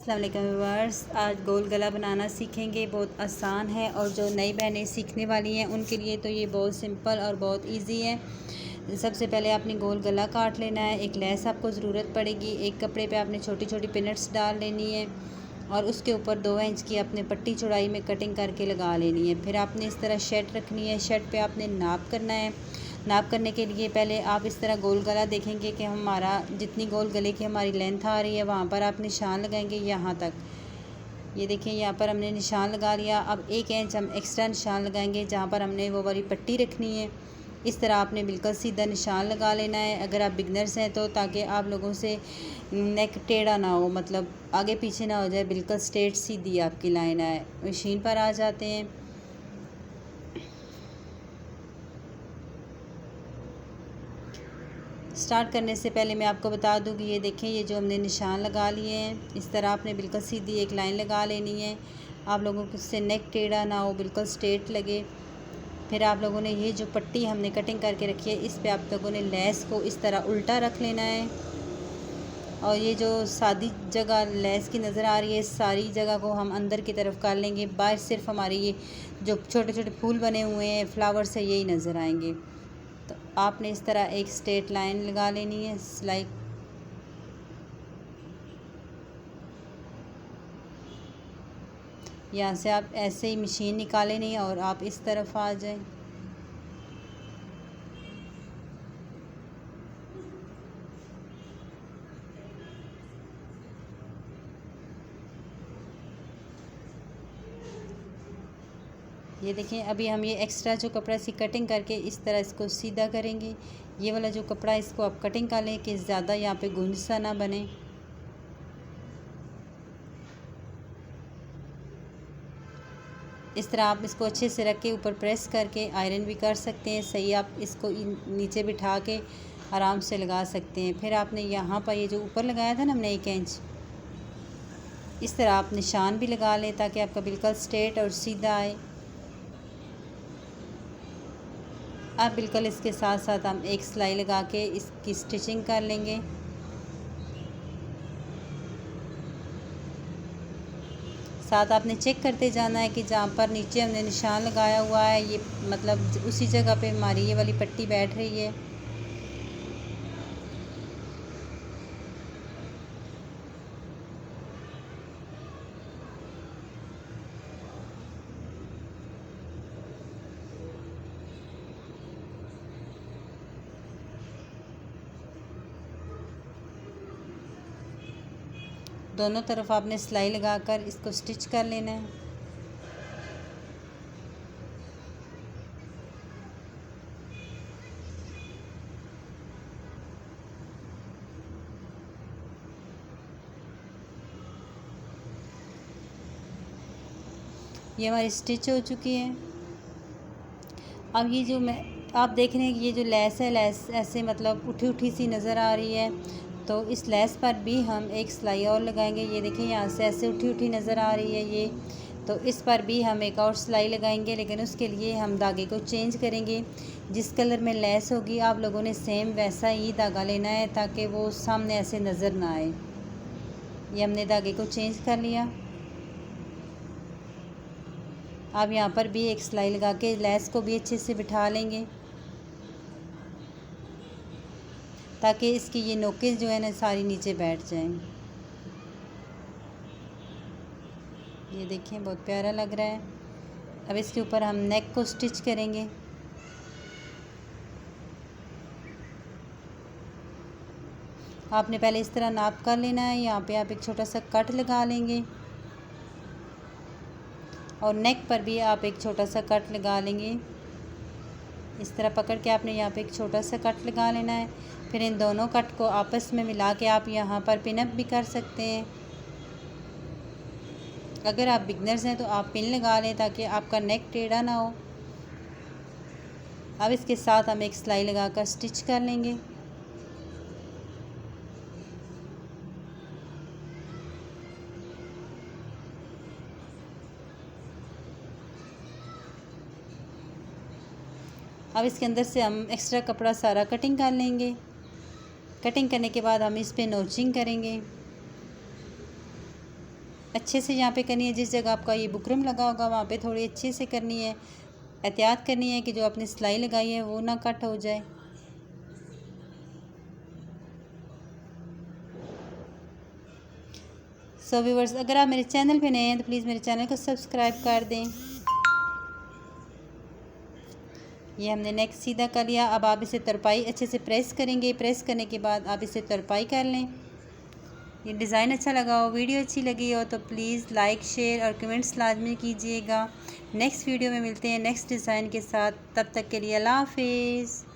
अस्सलाम वालेकुम व्यूअर्स, आज गोल गला बनाना सीखेंगे। बहुत आसान है और जो नई बहनें सीखने वाली हैं उनके लिए तो ये बहुत सिंपल और बहुत इजी है। सबसे पहले आपने गोल गला काट लेना है। एक लेस आपको ज़रूरत पड़ेगी। एक कपड़े पे आपने छोटी छोटी पिनट्स डाल लेनी है और उसके ऊपर 2 इंच की अपने पट्टी चौड़ाई में कटिंग करके लगा लेनी है। फिर आपने इस तरह शर्ट रखनी है। शर्ट पे आपने नाप करना है। नाप करने के लिए पहले आप इस तरह गोल गला देखेंगे कि हमारा जितनी गोल गले की हमारी लेंथ आ रही है वहाँ पर आप निशान लगाएंगे यहाँ तक। ये देखिए यहाँ पर हमने निशान लगा लिया। अब 1 इंच हम एक्स्ट्रा निशान लगाएंगे जहाँ पर हमने वो वाली पट्टी रखनी है। इस तरह आपने बिल्कुल सीधा निशान लगा लेना है। अगर आप बिगनर्स हैं तो ताकि आप लोगों से नेक टेढ़ा ना हो, मतलब आगे पीछे ना हो जाए, बिल्कुल स्ट्रेट सीधी आपकी लाइन आए। मशीन पर आ जाते हैं। स्टार्ट करने से पहले मैं आपको बता दूं कि ये देखें, ये जो हमने निशान लगा लिए हैं इस तरह आपने बिल्कुल सीधी एक लाइन लगा लेनी है। आप लोगों को उससे नेक टेढ़ा ना हो, बिल्कुल स्ट्रेट लगे। फिर आप लोगों ने ये जो पट्टी हमने कटिंग करके रखी है इस पे आप लोगों ने लेस को इस तरह उल्टा रख लेना है और ये जो सादी जगह लेस की नज़र आ रही है इस सारी जगह को हम अंदर की तरफ कर लेंगे। बाहर सिर्फ हमारे ये जो छोटे छोटे फूल बने हुए हैं फ्लावर से यही नज़र आएंगे। तो आपने इस तरह एक स्ट्रेट लाइन लगा लेनी है। सिलाई यहाँ से आप ऐसे ही मशीन निकाले नहीं और आप इस तरफ आ जाएं। ये देखें, अभी हम ये एक्स्ट्रा जो कपड़ा इसकी कटिंग करके इस तरह इसको सीधा करेंगे। ये वाला जो कपड़ा इसको आप कटिंग कर लें कि ज़्यादा यहाँ पे गुंज सा ना बने। इस तरह आप इसको अच्छे से रख के ऊपर प्रेस करके आयरन भी कर सकते हैं। सही आप इसको नीचे बिठा के आराम से लगा सकते हैं। फिर आपने यहाँ पर ये जो ऊपर लगाया था ना हमने 1 इंच, इस तरह आप निशान भी लगा लें ताकि आपका बिल्कुल स्ट्रेट और सीधा आए। अब बिल्कुल इसके साथ साथ हम एक सिलाई लगा के इसकी स्टिचिंग कर लेंगे। साथ आपने चेक करते जाना है कि जहाँ पर नीचे हमने निशान लगाया हुआ है ये मतलब उसी जगह पे हमारी ये वाली पट्टी बैठ रही है। दोनों तरफ आपने सिलाई लगाकर इसको स्टिच कर लेना है। ये हमारी स्टिच हो चुकी है। अब ये जो आप देख रहे हैं कि ये जो लेस है, लेस ऐसे मतलब उठी उठी सी नज़र आ रही है, तो इस लेस पर भी हम एक सिलाई और लगाएंगे। ये देखिए यहाँ से ऐसे उठी उठी नज़र आ रही है ये, तो इस पर भी हम एक और सिलाई लगाएंगे, लेकिन उसके लिए हम धागे को चेंज करेंगे। जिस कलर में लेस होगी आप लोगों ने सेम वैसा ही धागा लेना है ताकि वो सामने ऐसे नज़र ना आए। ये हमने धागे को चेंज कर लिया। अब यहाँ पर भी एक सिलाई लगा के लेस को भी अच्छे से बिठा लेंगे ताकि इसकी ये नोकें जो है ना सारी नीचे बैठ जाएं। ये देखें, बहुत प्यारा लग रहा है। अब इसके ऊपर हम नेक को स्टिच करेंगे। आपने पहले इस तरह नाप कर लेना है। यहाँ पे आप एक छोटा सा कट लगा लेंगे और नेक पर भी आप एक छोटा सा कट लगा लेंगे। इस तरह पकड़ के आपने यहाँ पे एक छोटा सा कट लगा लेना है। फिर इन दोनों कट को आपस में मिला के आप यहाँ पर पिन अप भी कर सकते हैं। अगर आप बिगनर्स हैं तो आप पिन लगा लें ताकि आपका नेक टेढ़ा ना हो। अब इसके साथ हम एक सिलाई लगाकर स्टिच कर लेंगे। अब इसके अंदर से हम एक्स्ट्रा कपड़ा सारा कटिंग कर लेंगे। कटिंग करने के बाद हम इस पे नोचिंग करेंगे। अच्छे से यहाँ पे करनी है। जिस जगह आपका ये बुकरम लगा होगा वहाँ पे थोड़ी अच्छे से करनी है, एहतियात करनी है कि जो आपने सिलाई लगाई है वो ना कट हो जाए। सो व्यूअर्स, अगर आप मेरे चैनल पे नए हैं तो प्लीज़ मेरे चैनल को सब्सक्राइब कर दें। ये हमने नेक सीधा कर लिया। अब आप इसे तरपाई अच्छे से प्रेस करेंगे। प्रेस करने के बाद आप इसे तरपाई कर लें। ये डिज़ाइन अच्छा लगा हो, वीडियो अच्छी लगी हो तो प्लीज़ लाइक, शेयर और कमेंट्स लाजमी कीजिएगा। नेक्स्ट वीडियो में मिलते हैं नेक्स्ट डिज़ाइन के साथ। तब तक के लिए अल्लाह हाफिज़।